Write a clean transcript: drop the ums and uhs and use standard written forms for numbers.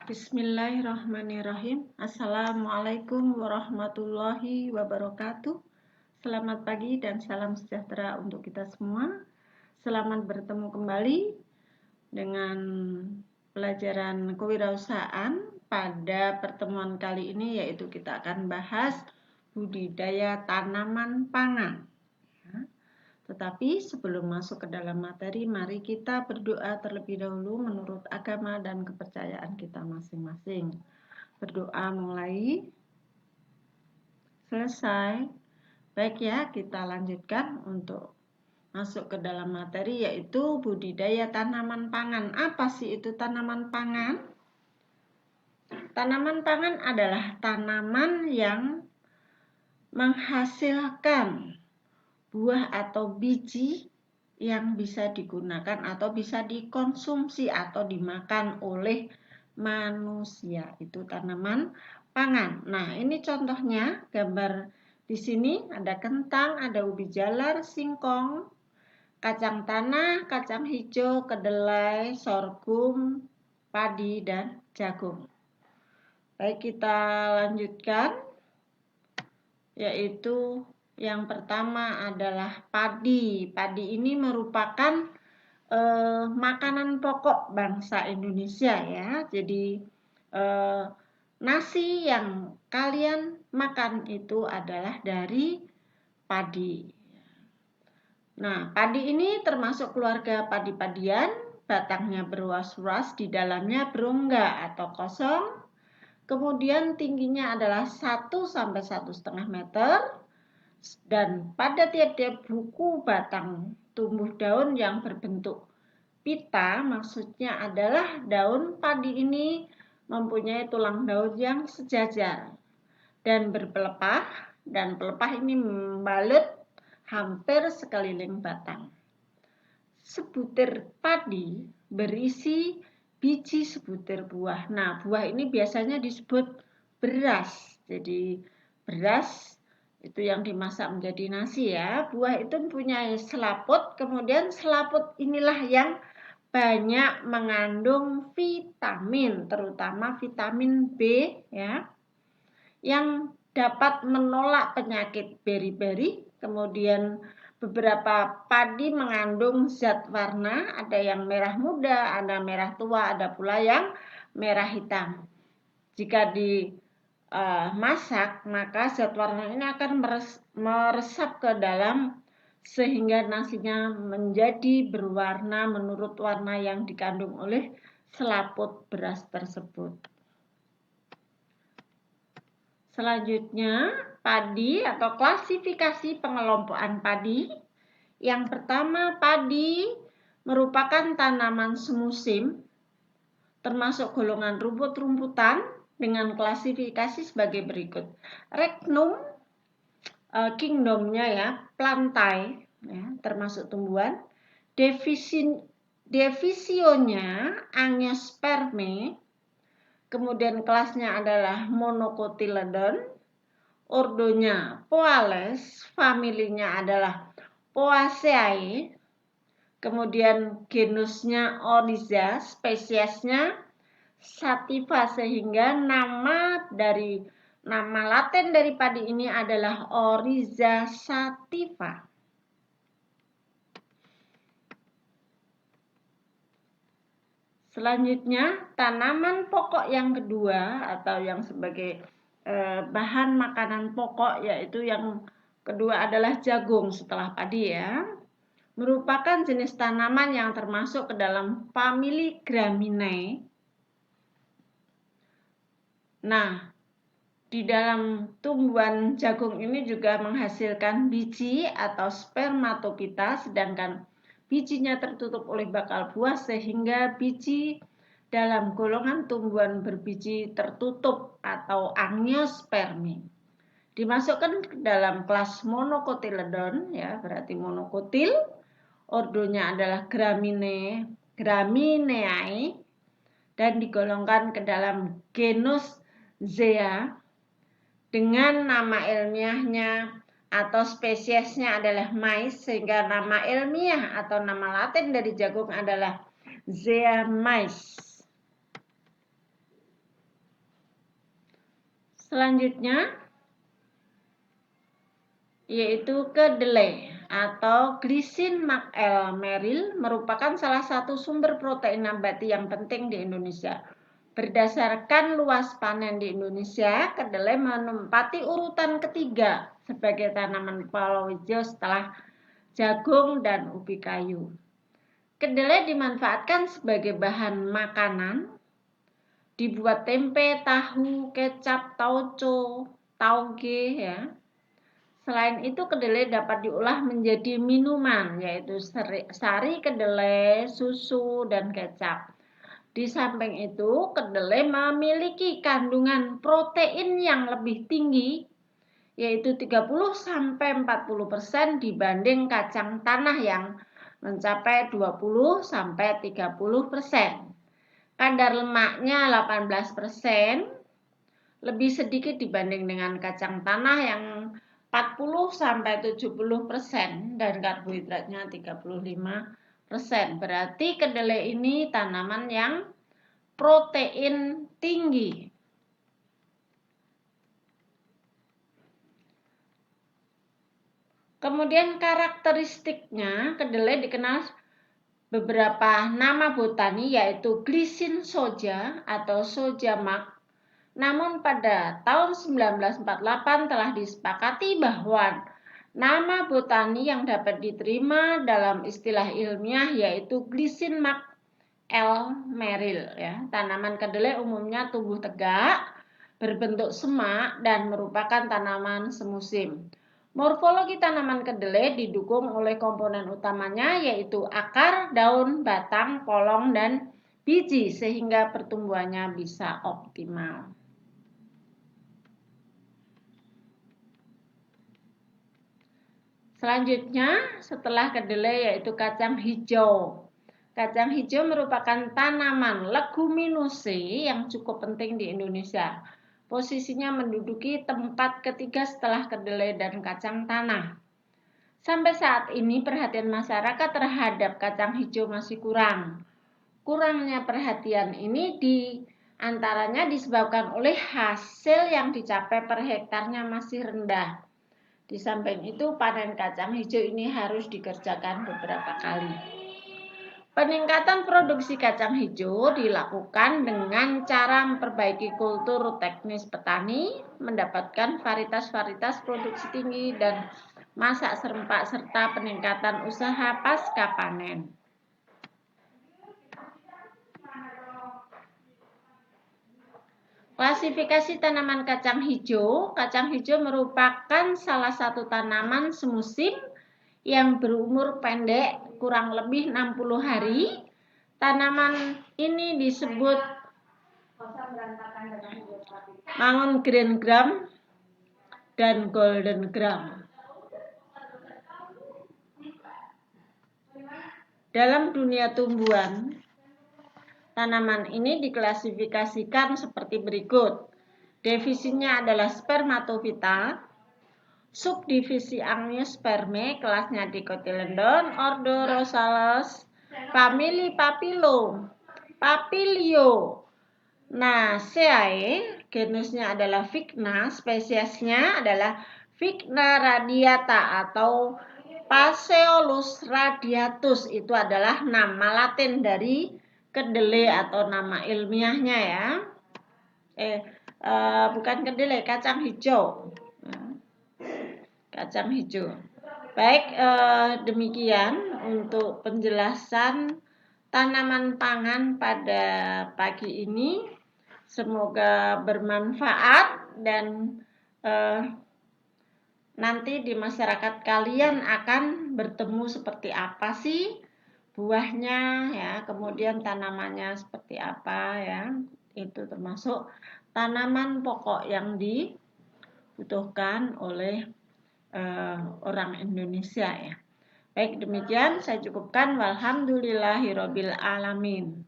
Bismillahirrahmanirrahim. Assalamualaikum warahmatullahi wabarakatuh. Selamat pagi dan salam sejahtera untuk kita semua. Selamat bertemu kembali dengan pelajaran kewirausahaan. Pada pertemuan kali ini yaitu kita akan bahas budidaya tanaman pangan. Tetapi sebelum masuk ke dalam materi, mari kita berdoa terlebih dahulu menurut agama dan kepercayaan kita masing-masing. Berdoa mulai selesai. Baik ya, kita lanjutkan untuk masuk ke dalam materi yaitu budidaya tanaman pangan. Apa sih itu tanaman pangan? Tanaman pangan adalah tanaman yang menghasilkan buah atau biji yang bisa digunakan atau bisa dikonsumsi atau dimakan oleh manusia. Itu tanaman pangan. Nah, ini contohnya gambar di sini ada kentang, ada ubi jalar, singkong, kacang tanah, kacang hijau, kedelai, sorghum, padi, dan jagung. Baik, kita lanjutkan, yaitu yang pertama adalah padi. Padi ini merupakan makanan pokok bangsa Indonesia ya. Jadi nasi yang kalian makan itu adalah dari padi. Nah, padi ini termasuk keluarga padi-padian, batangnya beruas-uas, di dalamnya berongga atau kosong. Kemudian tingginya adalah 1 sampai 1,5 meter. Dan pada tiap-tiap buku batang tumbuh daun yang berbentuk pita, maksudnya adalah daun padi ini mempunyai tulang daun yang sejajar dan berpelepah, dan pelepah ini membalut hampir sekeliling batang. Sebutir padi berisi biji sebutir buah. Nah, buah ini biasanya disebut beras. Jadi beras itu yang dimasak menjadi nasi ya. Buah itu mempunyai selaput, kemudian selaput inilah yang banyak mengandung vitamin, terutama vitamin B ya, yang dapat menolak penyakit beri-beri. Kemudian beberapa padi mengandung zat warna, ada yang merah muda, ada merah tua, ada pula yang merah hitam. Jika masak, maka zat warna ini akan meresap ke dalam sehingga nasinya menjadi berwarna menurut warna yang dikandung oleh selaput beras tersebut. Selanjutnya, padi atau klasifikasi pengelompokan padi. Yang pertama, padi merupakan tanaman semusim, termasuk golongan rumput-rumputan, dengan klasifikasi sebagai berikut. Regnum, kingdomnya ya, plantae, ya, termasuk tumbuhan. Divisionya Angiospermae. Kemudian kelasnya adalah Monocotyledon. Ordonya Poales, familinya adalah Poaceae. Kemudian genusnya Oryza, spesiesnya Sativa, sehingga nama Latin dari padi ini adalah Oryza sativa. Selanjutnya, tanaman pokok yang kedua atau yang sebagai bahan makanan pokok, yaitu yang kedua adalah jagung setelah padi ya. Merupakan jenis tanaman yang termasuk ke dalam famili Gramineae. Nah, di dalam tumbuhan jagung ini juga menghasilkan biji atau spermatopita, sedangkan bijinya tertutup oleh bakal buah sehingga biji dalam golongan tumbuhan berbiji tertutup atau angiospermi. Dimasukkan ke dalam kelas Monocotyledon ya, berarti monokotil. Ordonya adalah Gramineae dan digolongkan ke dalam genus Zea dengan nama ilmiahnya atau spesiesnya adalah mais, sehingga nama ilmiah atau nama Latin dari jagung adalah Zea mais. Selanjutnya yaitu kedelai atau glisin McL-Merrill merupakan salah satu sumber protein nabati yang penting di Indonesia. Berdasarkan luas panen di Indonesia, kedelai menempati urutan ketiga sebagai tanaman palawija setelah jagung dan ubi kayu. Kedelai dimanfaatkan sebagai bahan makanan, dibuat tempe, tahu, kecap, tauco, tauge ya. Selain itu, kedelai dapat diolah menjadi minuman, yaitu sari kedelai, susu, dan kecap. Di samping itu, kedelai memiliki kandungan protein yang lebih tinggi, yaitu 30-40% dibanding kacang tanah yang mencapai 20-30%. Kadar lemaknya 18%, lebih sedikit dibanding dengan kacang tanah yang 40-70% dan karbohidratnya 35%. Berarti kedelai ini tanaman yang protein tinggi. Kemudian karakteristiknya, kedelai dikenal beberapa nama botani yaitu glisin soja atau soja mak. Namun pada tahun 1948 telah disepakati bahwa nama botani yang dapat diterima dalam istilah ilmiah yaitu glisin McL-Merrill ya. Tanaman kedelai umumnya tumbuh tegak, berbentuk semak dan merupakan tanaman semusim. Morfologi tanaman kedelai didukung oleh komponen utamanya yaitu akar, daun, batang, polong, dan biji sehingga pertumbuhannya bisa optimal. Selanjutnya setelah kedelai yaitu kacang hijau. Kacang hijau merupakan tanaman leguminose yang cukup penting di Indonesia. Posisinya menduduki tempat ketiga setelah kedelai dan kacang tanah. Sampai saat ini perhatian masyarakat terhadap kacang hijau masih kurang. Kurangnya perhatian ini antaranya disebabkan oleh hasil yang dicapai per hektarnya masih rendah. Di samping itu, panen kacang hijau ini harus dikerjakan beberapa kali. Peningkatan produksi kacang hijau dilakukan dengan cara memperbaiki kultur teknis petani, mendapatkan varietas-varietas produksi tinggi, dan masak serempak serta peningkatan usaha pasca panen. Klasifikasi tanaman kacang hijau. Kacang hijau merupakan salah satu tanaman semusim yang berumur pendek kurang lebih 60 hari. Tanaman ini disebut mangun green gram dan golden gram. Dalam dunia tumbuhan, tanaman ini diklasifikasikan seperti berikut. Divisinya adalah spermatofita, subdivisi Angiospermae, kelasnya Dicotyledon, ordo Rosales, famili Papilionaceae, genusnya adalah Vigna, spesiesnya adalah Vigna radiata atau Phaseolus radiatus. Itu adalah nama latin dari kedelai atau nama ilmiahnya ya. Bukan kedelai, kacang hijau. Kacang hijau. Baik, demikian untuk penjelasan tanaman pangan pada pagi ini. Semoga bermanfaat dan nanti di masyarakat kalian akan bertemu seperti apa sih buahnya ya, kemudian tanamannya seperti apa ya. Itu termasuk tanaman pokok yang dibutuhkan oleh orang Indonesia ya. Baik, demikian saya cukupkan. Walhamdulillahirabbil alamin.